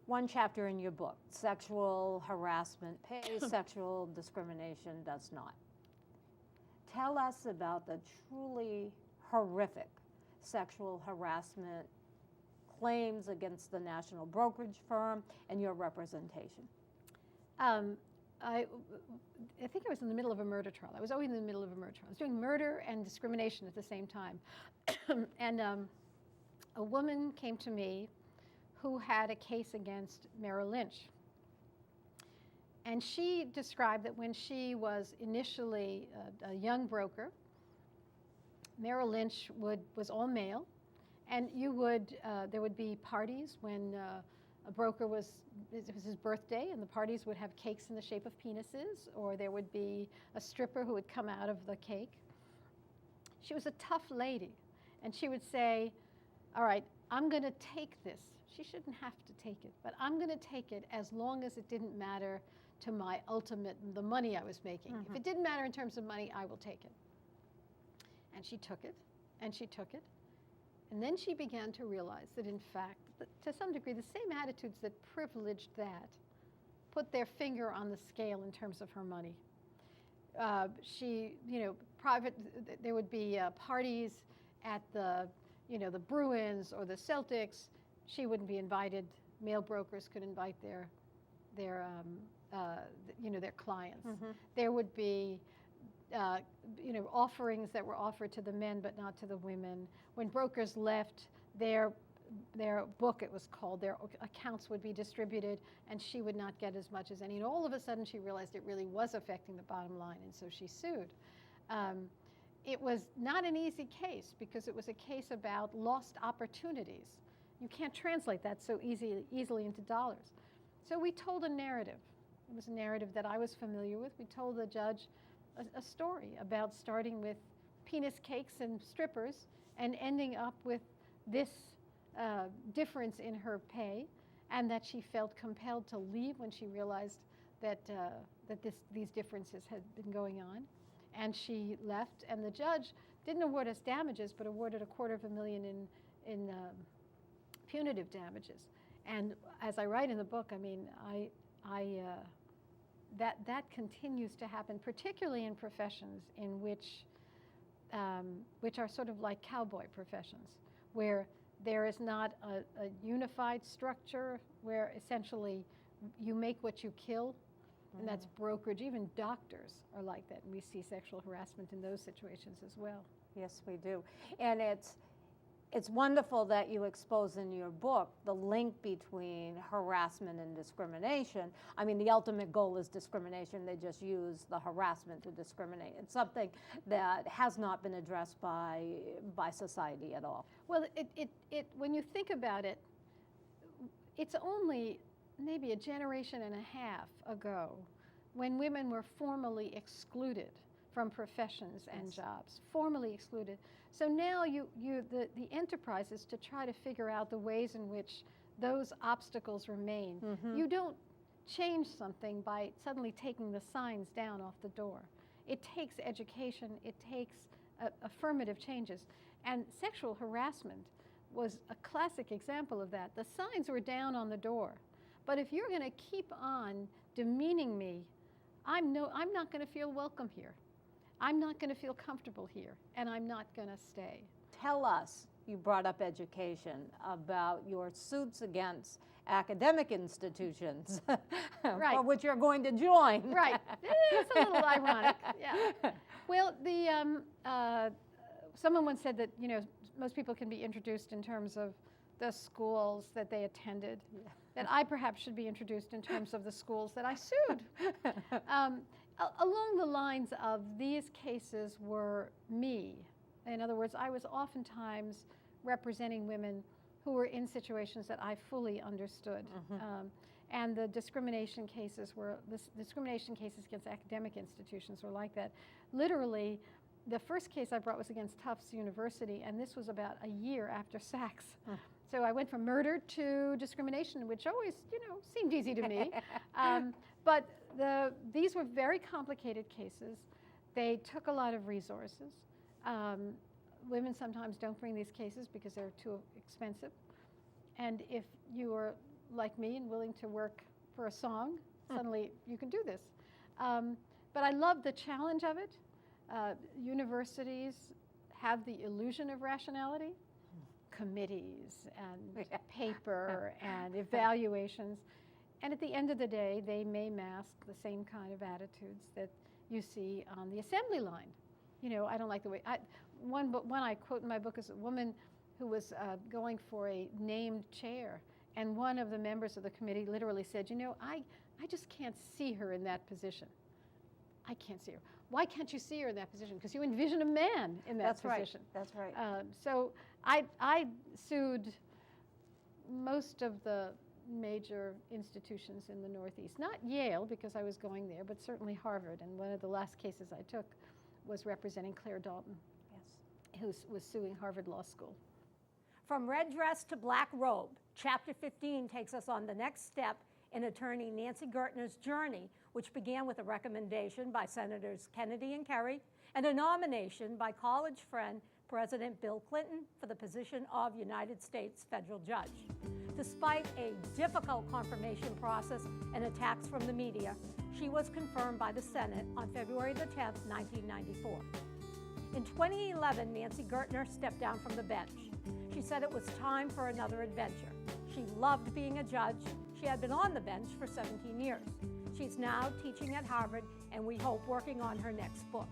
One chapter in your book, sexual harassment pays, sexual discrimination does not. Tell us about the truly horrific sexual harassment claims against the national brokerage firm and your representation. I think I was in the middle of a murder trial. I was always in the middle of a murder trial. I was doing murder and discrimination at the same time. And a woman came to me who had a case against Merrill Lynch. And she described that when she was initially a young broker, Merrill Lynch was all male, and there would be parties when a broker it was his birthday, and the parties would have cakes in the shape of penises, or there would be a stripper who would come out of the cake. She was a tough lady, and she would say, all right, I'm going to take this. She shouldn't have to take it, but I'm going to take it as long as it didn't matter to my the money I was making. If it didn't matter in terms of money, I will take it. And she took it, and she took it. And then she began to realize that, in fact, to some degree, the same attitudes that privileged that put their finger on the scale in terms of her money. There would be parties at the Bruins or the Celtics. She wouldn't be invited. Male brokers could invite their clients. There would be offerings that were offered to the men but not to the women. When brokers left, their book, it was called, their accounts would be distributed, and she would not get as much as any. And all of a sudden, she realized it really was affecting the bottom line, and so she sued. It was not an easy case, because it was a case about lost opportunities. You can't translate that so easily into dollars. So we told a narrative. It was a narrative that I was familiar with. We told the judge a story about starting with penis cakes and strippers and ending up with this difference in her pay, and that she felt compelled to leave when she realized that these differences had been going on. And she left, and the judge didn't award us damages, but awarded $250,000 in punitive damages. And as I write in the book, I mean, that continues to happen, particularly in professions in which are sort of like cowboy professions, where there is not a unified structure, where essentially you make what you kill, and that's brokerage. Even doctors are like that, and we see sexual harassment in those situations as well. Yes, we do. And it's wonderful that you expose in your book the link between harassment and discrimination. I mean, the ultimate goal is discrimination. They just use the harassment to discriminate. It's something that has not been addressed by society at all. Well, when you think about it, it's only maybe a generation and a half ago when women were formally excluded from professions and jobs, formally excluded. So now the enterprise is to try to figure out the ways in which those obstacles remain. You don't change something by suddenly taking the signs down off the door. It takes education, it takes affirmative changes. And sexual harassment was a classic example of that. The signs were down on the door. But if you're going to keep on demeaning me, I'm not going to feel welcome here. I'm not going to feel comfortable here, and I'm not going to stay. Tell us, you brought up education, about your suits against academic institutions, right, for which you're going to join. Right. It's a little ironic. Yeah. Well, someone once said that, most people can be introduced in terms of the schools that they attended, that I perhaps should be introduced in terms of the schools that I sued. Along the lines of these cases were me. In other words, I was oftentimes representing women who were in situations that I fully understood. And the discrimination cases against academic institutions were like that. Literally, the first case I brought was against Tufts University, and this was about a year after Sachs. So I went from murder to discrimination, which always, seemed easy to me. But these were very complicated cases. They took a lot of resources. Women sometimes don't bring these cases because they're too expensive. And if you are like me and willing to work for a song, suddenly you can do this. But I love the challenge of it. Universities have the illusion of rationality. Committees and paper and evaluations. And at the end of the day, they may mask the same kind of attitudes that you see on the assembly line. I don't like the way, one I quote in my book is a woman who was going for a named chair, and one of the members of the committee literally said, I just can't see her in that position. I can't see her. Why can't you see her in that position? Because you envision a man in that position. That's right. So I sued most of the major institutions in the Northeast. Not Yale, because I was going there, but certainly Harvard. And one of the last cases I took was representing Claire Dalton, who was suing Harvard Law School. From red dress to black robe, Chapter 15 takes us on the next step in attorney Nancy Gertner's journey, which began with a recommendation by Senators Kennedy and Kerry and a nomination by college friend President Bill Clinton for the position of United States federal judge. Despite a difficult confirmation process and attacks from the media, she was confirmed by the Senate on February the 10th, 1994. In 2011, Nancy Gertner stepped down from the bench. She said it was time for another adventure. She loved being a judge. She had been on the bench for 17 years. She's now teaching at Harvard, and we hope working on her next book.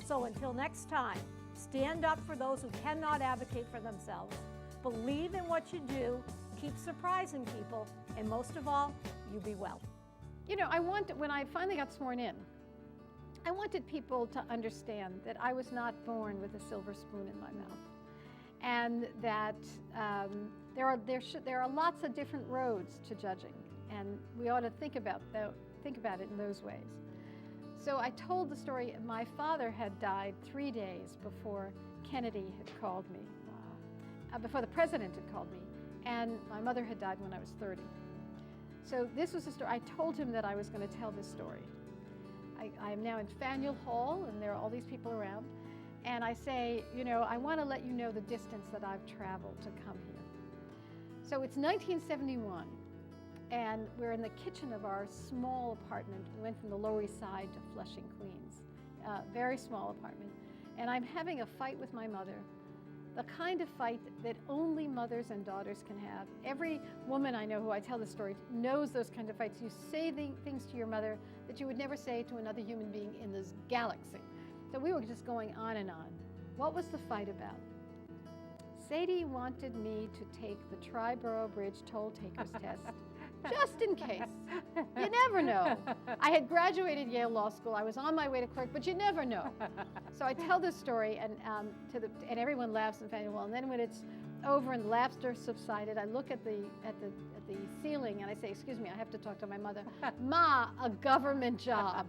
So until next time, stand up for those who cannot advocate for themselves, believe in what you do, keep surprising people, and most of all, you be well. When I finally got sworn in, I wanted people to understand that I was not born with a silver spoon in my mouth, and that there are lots of different roads to judging, and we ought to think about it in those ways. So I told the story. My father had died 3 days before Kennedy had called me, before the president had called me, and my mother had died when I was 30. So this was a story. I told him that I was going to tell this story. I am now in Faneuil Hall, and there are all these people around, and I say, I want to let you know the distance that I've traveled to come here. So it's 1971. And we're in the kitchen of our small apartment. We went from the Lower East Side to Flushing, Queens. Very small apartment. And I'm having a fight with my mother. the kind of fight that only mothers and daughters can have. Every woman I know who I tell this story knows those kind of fights. You say things to your mother that you would never say to another human being in this galaxy. So we were just going on and on. What was the fight about? Sadie wanted me to take the Triborough Bridge toll takers test, just in case. You never know. I had graduated Yale Law School. I was on my way to clerk, but you never know. So I tell this story, and everyone laughs and well. And then when it's over and the laughter subsided, I look at the ceiling and I say, "Excuse me, I have to talk to my mother." Ma, a government job.